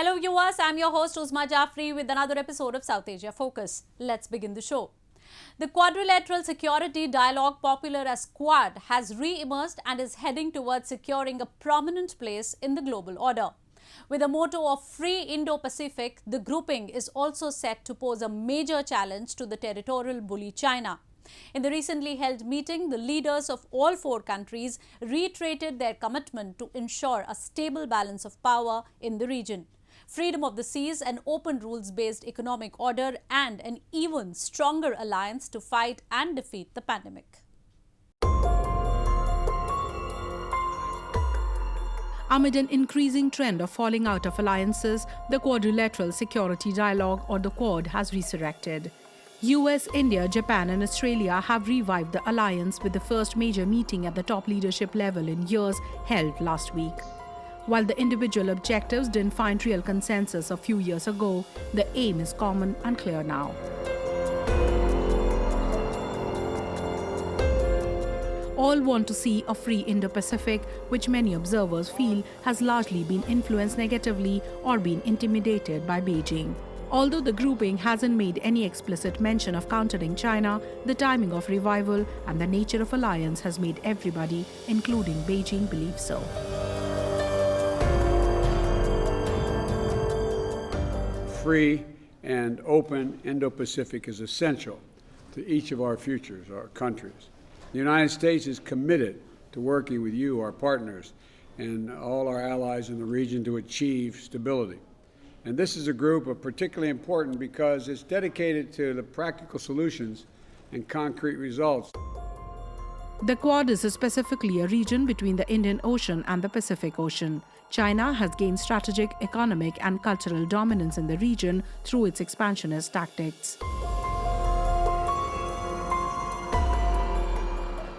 Hello viewers, I'm your host Uzma Jaffrey with another episode of South Asia Focus. Let's begin the show. The Quadrilateral Security Dialogue, popular as Quad, has re-emerged and is heading towards securing a prominent place in the global order. With a motto of Free Indo-Pacific, the grouping is also set to pose a major challenge to the territorial bully China. In the recently held meeting, the leaders of all four countries reiterated their commitment to ensure a stable balance of power in the region, freedom of the seas, an open rules-based economic order, and an even stronger alliance to fight and defeat the pandemic. Amid an increasing trend of falling out of alliances, the Quadrilateral Security Dialogue, or the Quad, has resurrected. US, India, Japan and Australia have revived the alliance with the first major meeting at the top leadership level in years held last week. While the individual objectives didn't find real consensus a few years ago, the aim is common and clear now. All want to see a free Indo-Pacific, which many observers feel has largely been influenced negatively or been intimidated by Beijing. Although the grouping hasn't made any explicit mention of countering China, the timing of revival and the nature of alliance has made everybody, including Beijing, believe so. Free and open Indo-Pacific is essential to each of our futures, our countries. The United States is committed to working with you, our partners, and all our allies in the region to achieve stability. And this is a group of particularly important because it's dedicated to the practical solutions and concrete results. The Quad is specifically a region between the Indian Ocean and the Pacific Ocean. China has gained strategic, economic and cultural dominance in the region through its expansionist tactics.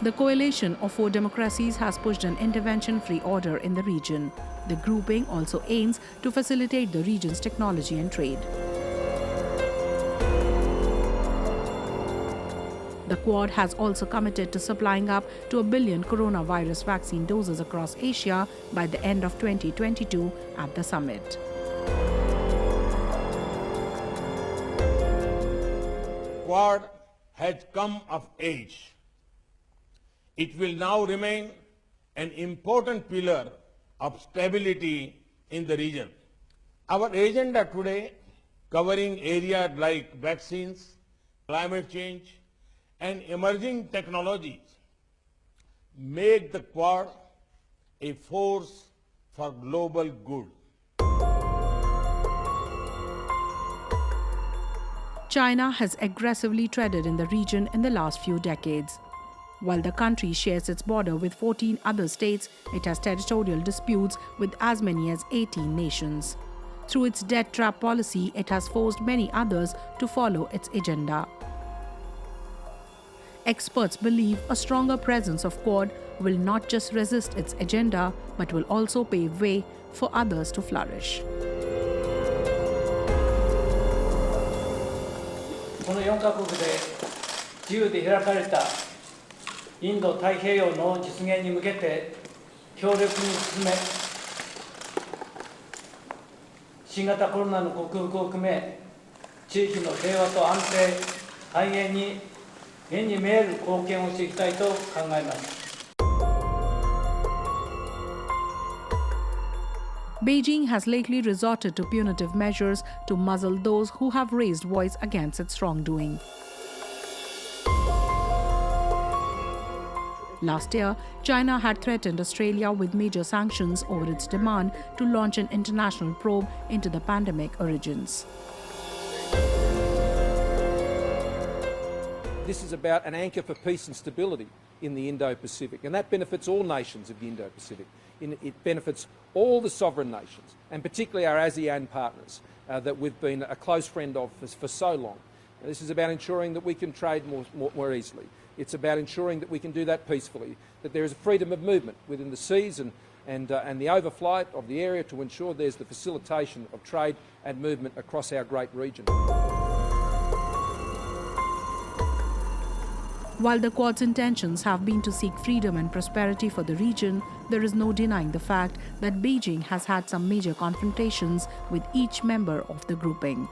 The coalition of four democracies has pushed an intervention-free order in the region. The grouping also aims to facilitate the region's technology and trade. The Quad has also committed to supplying up to 1 billion coronavirus vaccine doses across Asia by the end of 2022 at the summit. Quad has come of age. It will now remain an important pillar of stability in the region. Our agenda today, covering areas like vaccines, climate change, and emerging technologies, make the Quad a force for global good. China has aggressively traded in the region in the last few decades. While the country shares its border with 14 other states, it has territorial disputes with as many as 18 nations. Through its debt trap policy, it has forced many others to follow its agenda. Experts believe a stronger presence of Quad will not just resist its agenda, but will also pave way for others to flourish. この4カ国で自由で開かれたインド太平洋の実現に向けて強力に進め、新型コロナの克服を含め、地域の平和と安定、繁栄に目に見える貢献をしていきたいと考えます。Beijing has lately resorted to punitive measures to muzzle those who have raised voice against its wrongdoing. Last year, China had threatened Australia with major sanctions over its demand to launch an international probe into the pandemic origins. This is about an anchor for peace and stability in the Indo-Pacific, and that benefits all nations of the Indo-Pacific. It benefits all the sovereign nations, and particularly our ASEAN partners that we've been a close friend of for so long. This is about ensuring that we can trade more easily. It's about ensuring that we can do that peacefully, that there is a freedom of movement within the seas and the overflight of the area to ensure there's the facilitation of trade and movement across our great region. While the Quad's intentions have been to seek freedom and prosperity for the region, there is no denying the fact that Beijing has had some major confrontations with each member of the grouping.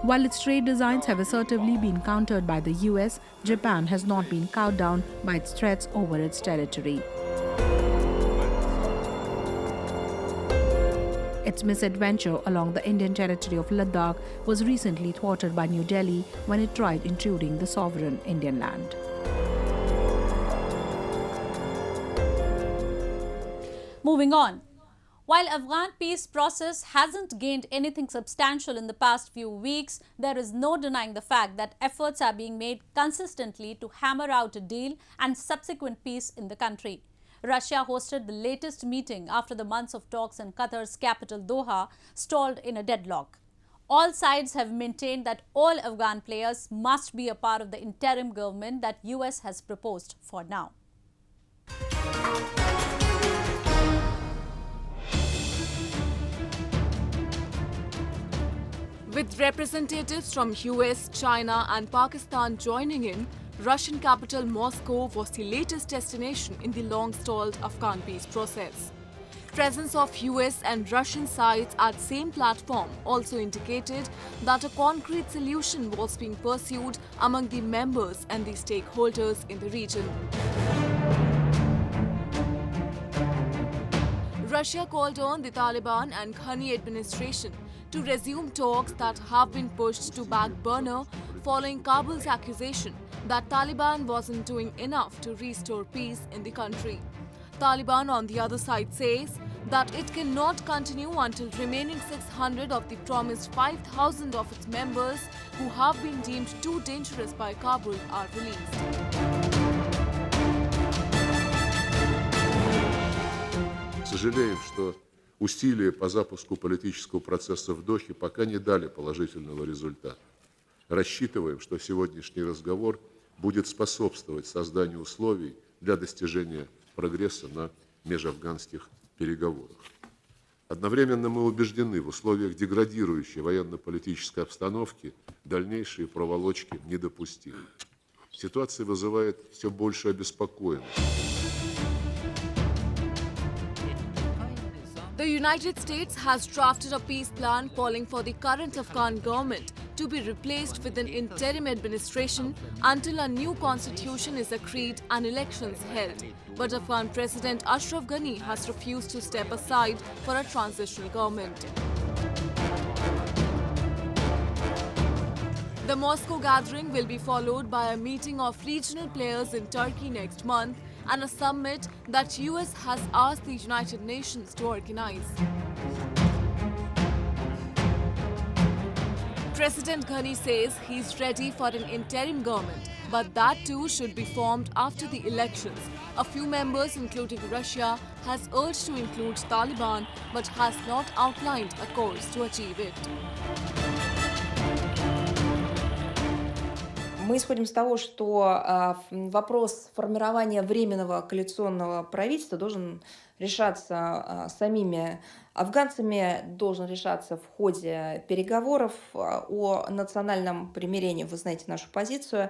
While its trade designs have assertively been countered by the US, Japan has not been cowed down by its threats over its territory. Its misadventure along the Indian territory of Ladakh was recently thwarted by New Delhi when it tried intruding the sovereign Indian land. Moving on. While Afghan peace process hasn't gained anything substantial in the past few weeks, there is no denying the fact that efforts are being made consistently to hammer out a deal and subsequent peace in the country. Russia hosted the latest meeting after the months of talks in Qatar's capital Doha stalled in a deadlock. All sides have maintained that all Afghan players must be a part of the interim government that US has proposed for now. With representatives from US, China and Pakistan joining in, Russian capital Moscow was the latest destination in the long-stalled Afghan peace process. Presence of US and Russian sides at same platform also indicated that a concrete solution was being pursued among the members and the stakeholders in the region. Russia called on the Taliban and Ghani administration to resume talks that have been pushed to back burner following Kabul's accusation that Taliban wasn't doing enough to restore peace in the country. Taliban on the other side says that it cannot continue until remaining 600 of the promised 5,000 of its members who have been deemed too dangerous by Kabul are released. Сожалеем, что усилия по запуску политического процесса в Дохе пока не дали положительного результата. Рассчитываем, что сегодняшний разговор будет способствовать созданию условий для достижения прогресса на межафганских переговорах. Одновременно мы убеждены, в условиях деградирующей военно-политической обстановки дальнейшие проволочки недопустимы. Ситуация вызывает все большую обеспокоенность. The United States has drafted a peace plan calling for the current Afghan government to be replaced with an interim administration until a new constitution is agreed and elections held. But Afghan President Ashraf Ghani has refused to step aside for a transitional government. The Moscow gathering will be followed by a meeting of regional players in Turkey next month and a summit that US has asked the United Nations to organize. President Ghani says he's ready for an interim government, but that too should be formed after the elections. A few members, including Russia, has urged to include Taliban, but has not outlined a course to achieve it. Мы исходим с того, что вопрос формирования временного коалиционного правительства должен решаться самими афганцами, должен решаться в ходе переговоров о национальном примирении. Вы знаете нашу позицию.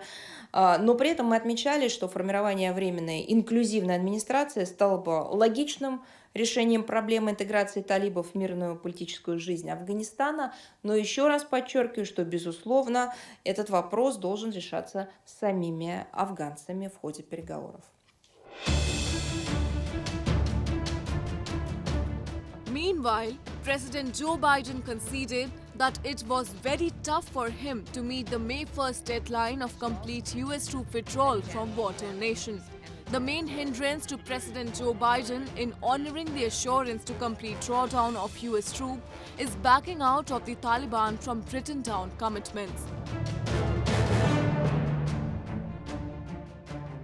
Но при этом мы отмечали, что формирование временной инклюзивной администрации стало бы логичным решением проблемы интеграции талибов в мирную политическую жизнь Афганистана. Но еще раз подчеркиваю, что, безусловно, этот вопрос должен решаться самими афганцами в ходе переговоров. Meanwhile, President Joe Biden conceded that it was very tough for him to meet the May 1st deadline of complete US troop withdrawal from war-torn nations. The main hindrance to President Joe Biden in honoring the assurance to complete drawdown of US troops is backing out of the Taliban from written-down commitments.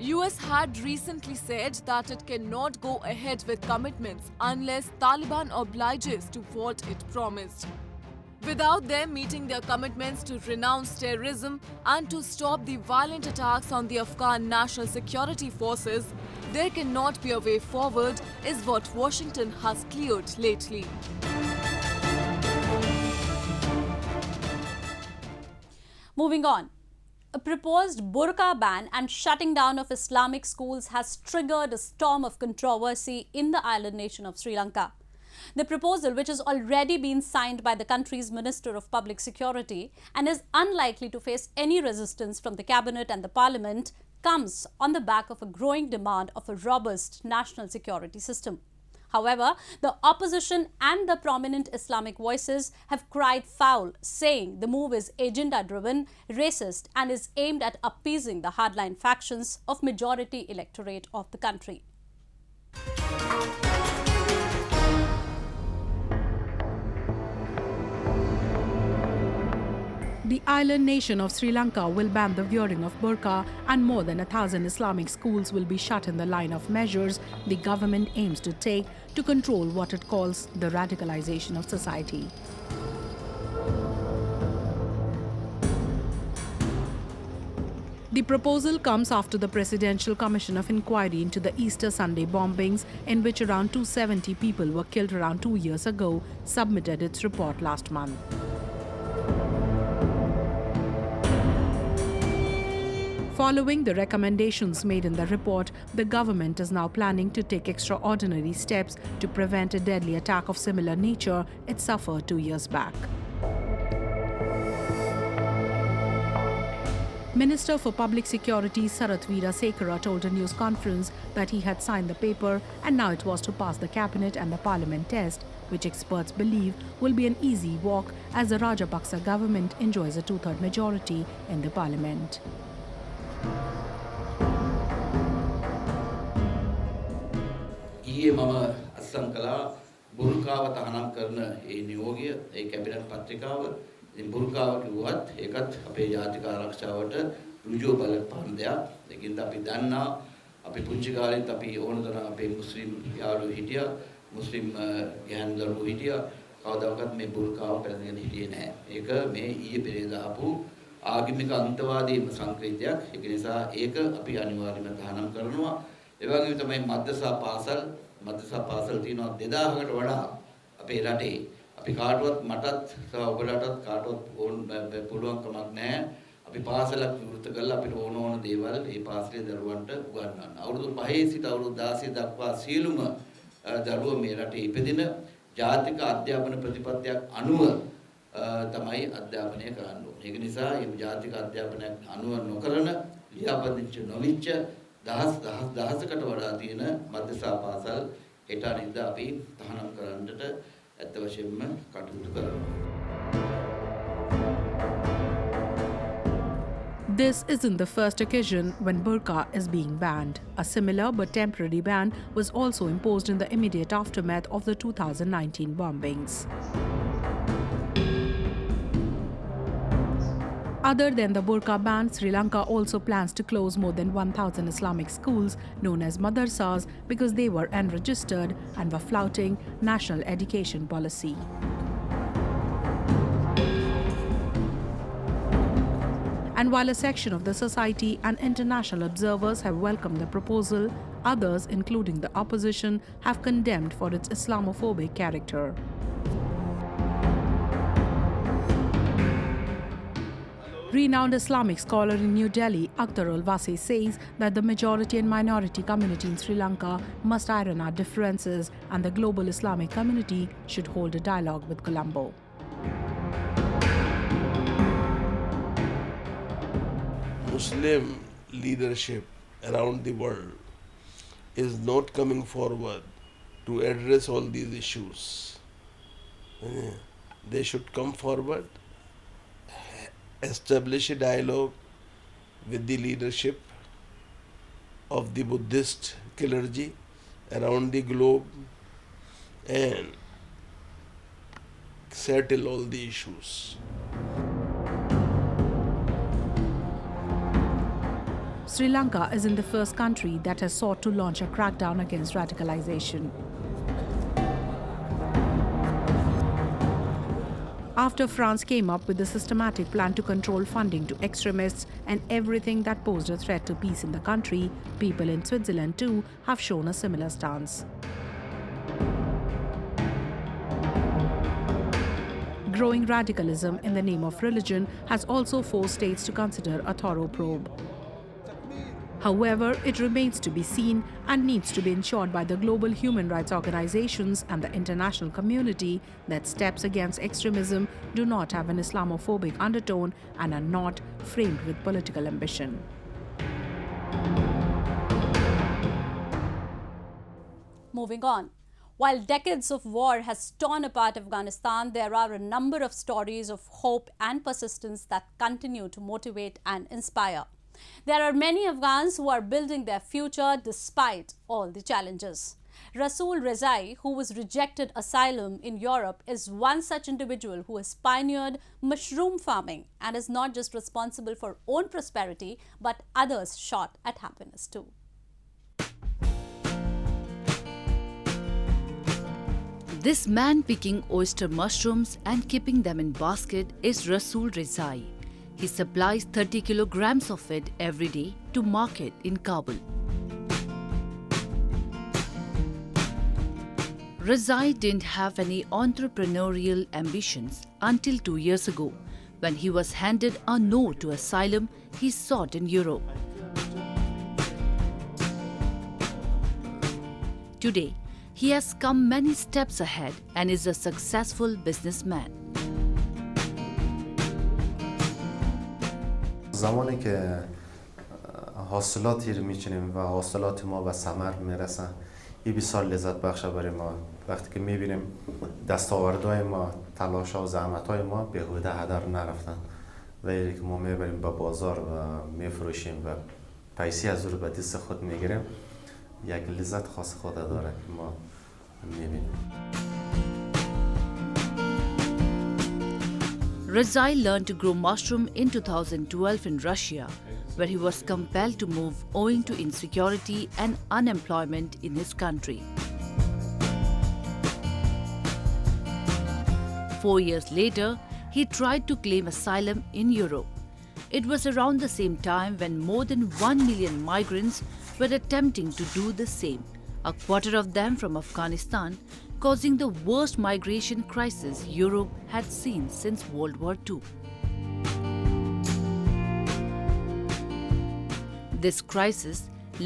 US had recently said that it cannot go ahead with commitments unless Taliban obliges to what it promised. Without them meeting their commitments to renounce terrorism and to stop the violent attacks on the Afghan national security forces, there cannot be a way forward, is what Washington has cleared lately. Moving on. A proposed burqa ban and shutting down of Islamic schools has triggered a storm of controversy in the island nation of Sri Lanka. The proposal, which has already been signed by the country's Minister of Public Security and is unlikely to face any resistance from the cabinet and the parliament, comes on the back of a growing demand of a robust national security system. However, the opposition and the prominent Islamic voices have cried foul, saying the move is agenda-driven, racist and is aimed at appeasing the hardline factions of majority electorate of the country. The island nation of Sri Lanka will ban the wearing of burqa, and more than 1,000 Islamic schools will be shut in the line of measures the government aims to take to control what it calls the radicalization of society. The proposal comes after the Presidential Commission of Inquiry into the Easter Sunday bombings, in which around 270 people were killed around 2 years ago, submitted its report last month. Following the recommendations made in the report, the government is now planning to take extraordinary steps to prevent a deadly attack of similar nature it suffered 2 years back. Minister for Public Security Haridwar Kumbh told a news conference that he had signed the paper and now it was to pass the cabinet and the parliament test, which experts believe will be an easy walk as the Rajapaksa government enjoys a two-third majority in the parliament. ඊයේ මම අත්සන් කළා බුර්කාව තහනම් කරන ඒ නියෝගය ඒ cabinet පත්‍රිකාව ඉතින් බුර්කාව කිව්වත් ඒකත් අපේ ජාතික ආරක්ෂාවට ඍජුව බලපාන දෙයක්. ඒකින්ද අපි දන්නා අපි පුංචි කාලෙත් අපි ඕන තරම් අපේ මුස්ලිම් යාළුවෝ හිටියා මුස්ලිම් ගැහැණු දරුවෝ හිටියා කවදාකවත් මේ බුර්කාව පැනගෙන හිටියේ නැහැ. ඒක මේ ඊයේ පෙරේදා ආපු ආගමික අන්තවාදී සංකේතයක්. ඒක නිසා ඒක අපි අනිවාර්යයෙන්ම තහනම් කරනවා. ඒ වගේම තමයි මද්දසා පාසල් තියෙනවා 2000කට වඩා අපේ රටේ. අපි කාටවත් මටත් සහ ඔබලටත් කාටවත් පුළුවන් කමක් නැහැ. අපි පාසලක් විවෘත කරලා අපිට ඕන දේවල් මේ පාසලේ දරුවන්ට උගන්වන්න. අවුරුදු 5 සිට අවුරුදු 16 දක්වා සියලුම දරුවෝ මේ රටේ ඉපදින ජාතික අධ්‍යාපන ප්‍රතිපත්තියක් අනුව තමයි අධ්‍යාපනය කරන්න ඕනේ. ඒක නිසා මේ ජාතික අධ්‍යාපනයක් අනුව නොකරන ලියාපදිංචි නොවිච්ච දහසකට වඩා තියෙන මද්දසා පාසල් හෙට අනිද්දා අපි තහනම් කරන්නට ඇත්ත වශයෙන්ම කටයුතු කරනවා. This isn't the first occasion when burqa is being banned. A similar but temporary ban was also imposed in the immediate aftermath of the 2019 bombings. Other than the burqa ban, Sri Lanka also plans to close more than 1,000 Islamic schools known as madrasas because they were unregistered and were flouting national education policy. And while a section of the society and international observers have welcomed the proposal, others, including the opposition, have condemned for its Islamophobic character. Renowned Islamic scholar in New Delhi, Afghan says that the majority and minority community in Sri Lanka must iron out differences and the global Islamic community should hold a dialogue with Colombo. Muslim leadership around the world is not coming forward to address all these issues. They should come forward, establish a dialogue with the leadership of the Buddhist clergy around the globe and settle all the issues. Sri Lanka isn't the first country that has sought to launch a crackdown against radicalization. After France came up with a systematic plan to control funding to extremists and everything that posed a threat to peace in the country, people in Switzerland too have shown a similar stance. growing radicalism in the name of religion has also forced states to consider a thorough probe. However, it remains to be seen and needs to be ensured by the global human rights organizations and the international community that steps against extremism do not have an Islamophobic undertone and are not framed with political ambition. Moving on. While decades of war has torn apart Afghanistan, there are a number of stories of hope and persistence that continue to motivate and inspire. There are many Afghans who are building their future despite all the challenges. Rasool Rezaie, who was rejected asylum in Europe, is one such individual who has pioneered mushroom farming and is not just responsible for own prosperity but others' shot at happiness too. This man picking oyster mushrooms and keeping them in basket is Rasool Rezaie. He supplies 30 kilograms of it every day to market in Kabul. Rezaie didn't have any entrepreneurial ambitions until 2 years ago, when he was handed a no to asylum he sought in Europe. Today, he has come many steps ahead and is a successful businessman. زمانی که حاصلاتی رو می‌چینیم و حاصلات ما به ثمر میرسن، این بسیار لذت بخشه برای ما. وقتی که می‌بینیم دستاوردهای ما، تلاش‌ها و زحمت‌های ما بیهوده هدر نرفتن و اینکه ما میبریم به بازار و میفروشیم و پیسه از رو به دست خود میگیریم، یک لذت خاص خود داره که ما می‌بینیم. Rezaie learned to grow mushroom in 2012 in Russia, where he was compelled to move owing to insecurity and unemployment in his country. 4 years later, he tried to claim asylum in Europe. It was around the same time when more than 1 million migrants were attempting to do the same, a quarter of them from Afghanistan, causing the worst migration crisis Europe had seen since World War II. This crisis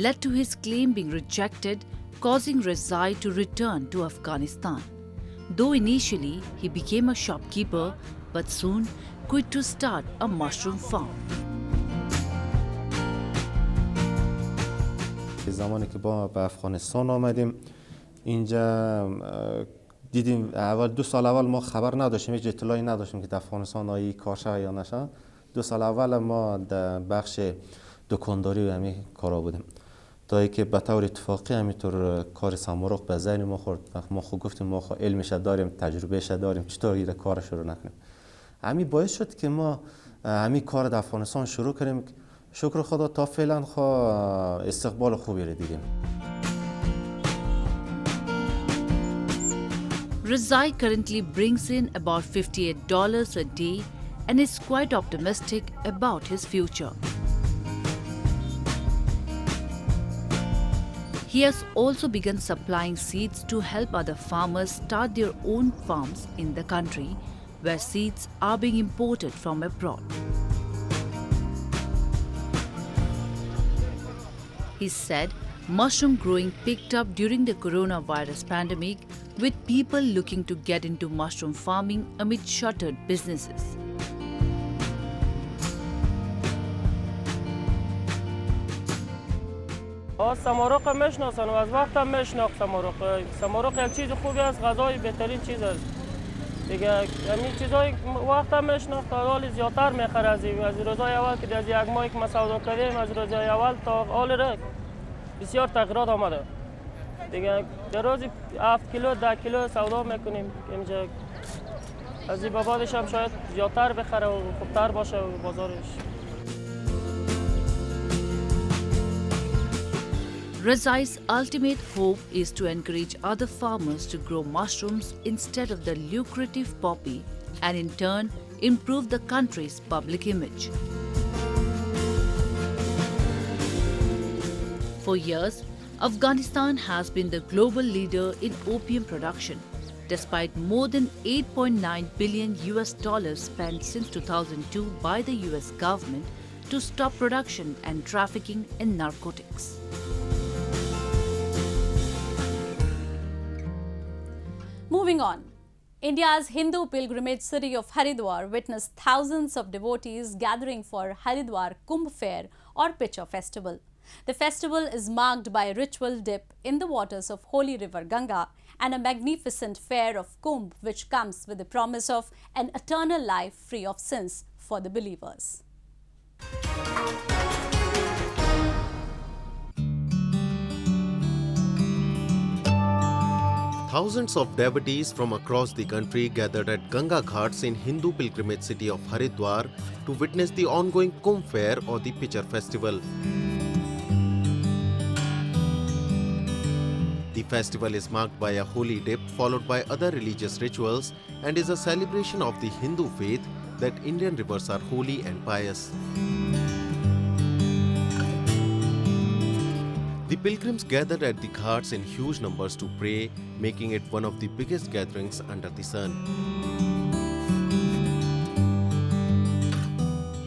led to his claim being rejected, causing Rezaie to return to Afghanistan. Though initially he became a shopkeeper, but soon quit to start a mushroom farm. زمانی که با به افغانستان آمدیم اینجا دیدیم اول 2 سال اول ما خبر نداشتیم، هیچ اطلاعی نداشتیم که در افغانستان آیا کار شه یا نشه. 2 سال اول ما در بخش دکانداری و همین کارا بودیم تا اینکه به طور اتفاقی همینطور کار سمورق به ذهن ما خورد. ما خود گفتیم ما علمش داریم، تجربهش داریم، چطور این کار شروع نکنیم. همین باعث شد که ما همین کار در افغانستان شروع کنیم. شکر خدا تا فعلا استقبال خوبی رو دیدیم. Rezaie currently brings in about $58 a day and is quite optimistic about his future. He has also begun supplying seeds to help other farmers start their own farms in the country, where seeds are being imported from abroad. He said mushroom growing picked up during the coronavirus pandemic, with people looking to get into mushroom farming amid shuttered businesses. سمورق میشناسن و از وقت هم میشناخت سمورق یک چیز خوبی است، غذای بهترین چیز است دیگه. همین چیزای وقت هم میشناخت، حال زیادتر میخره از روزای اول که از یک ماهی که ما سودا کردیم، از روزای اول تا حال را بسیار تغییرات آمده دیگه. در روز 7 کیلو 10 کیلو سودا میکنیم اینجا. از این بعدش هم شاید زیادتر بخره و خوبتر باشه و بازارش. Rezaie's ultimate hope is to encourage other farmers to grow mushrooms instead of the lucrative poppy and in turn improve the country's public image. For years, Afghanistan has been the global leader in opium production, despite more than $8.9 billion spent since 2002 by the US government to stop production and trafficking in narcotics. Moving on. India's Hindu pilgrimage city of Haridwar witnessed thousands of devotees gathering for Haridwar Kumbh fair or pitcher festival. The festival is marked by a ritual dip in the waters of holy river Ganga and a magnificent fair of Kumbh which comes with the promise of an eternal life free of sins for the believers. Thousands of devotees from across the country gathered at Ganga Ghats in Hindu pilgrimage city of Haridwar to witness the ongoing Kumbh fair or the pitcher festival. The festival is marked by a holy dip followed by other religious rituals and is a celebration of the Hindu faith that Indian rivers are holy and pious. The pilgrims gathered at the ghats in huge numbers to pray, making it one of the biggest gatherings under the sun.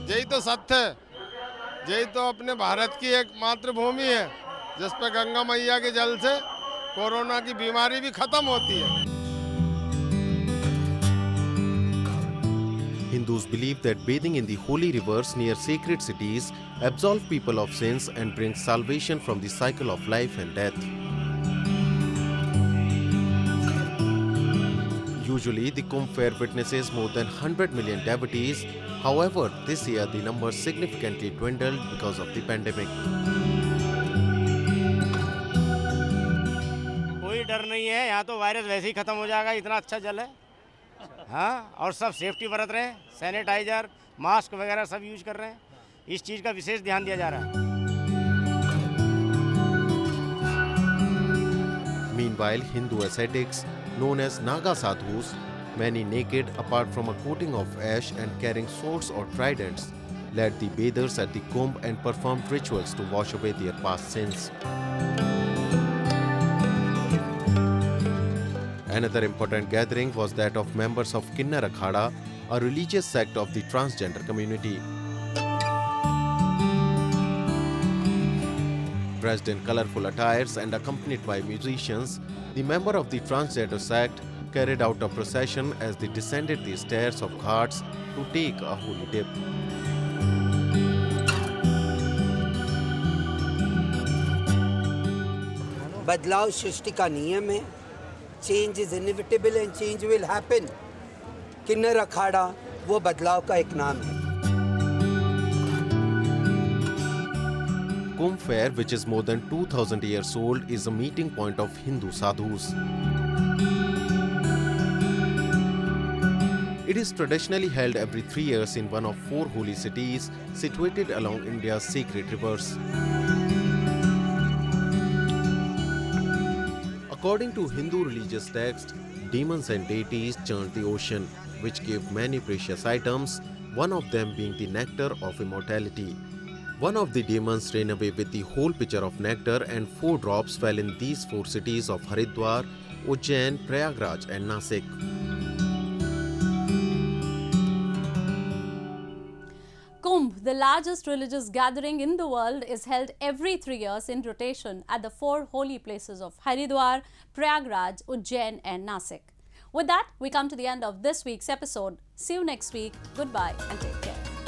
यही तो सत्य है, यही तो अपने भारत की एक मातृभूमि है, जिस पे गंगा मैया के जल से कोरोना की बीमारी भी खत्म होती है. Hindus believe that bathing in the holy rivers near sacred cities absolve people of sins and brings salvation from the cycle of life and death. Usually, the Kumbh fair witnesses more than 100 million devotees. However, this year the numbers significantly dwindled because of the pandemic. कोई डर नहीं है, यहाँ तो virus वैसे ही खत्म हो जाएगा, इतना अच्छा जल है. हाँ, और सब सेफ्टी बरत रहे हैं, सैनिटाइजर, मास्क वगैरह सब यूज कर रहे हैं. इस चीज़ का विशेष ध्यान दिया जा रहा है. Meanwhile, Hindu ascetics, known as Naga sadhus, many naked apart from a coating of ash and carrying swords or tridents, led the bathers at the Kumbh and performed rituals to wash away their past sins. Another important gathering was that of members of Kinnar Akhada, a religious sect of the transgender community. Dressed in colorful attires and accompanied by musicians, the member of the transgender sect carried out a procession as they descended the stairs of ghats to take a holy dip. बदलाव सृष्टि का नियम है. Change is inevitable and change will happen. किन्नर अखाड़ा वो बदलाव का एक नाम है. Kumbh fair, which is more than 2000 years old, is a meeting point of Hindu sadhus. It is traditionally held every 3 years in one of 4 holy cities situated along India's sacred rivers. According to Hindu religious texts, demons and deities churned the ocean, which gave many precious items, one of them being the nectar of immortality. One of the demons ran away with the whole pitcher of nectar and 4 drops fell in these 4 cities of Haridwar, Ujjain, Prayagraj and Nasik. Kumbh, the largest religious gathering in the world, is held every 3 years in rotation at the 4 holy places of Haridwar, Prayagraj, Ujjain and Nasik. With that, we come to the end of this week's episode. See you next week. Goodbye and take care.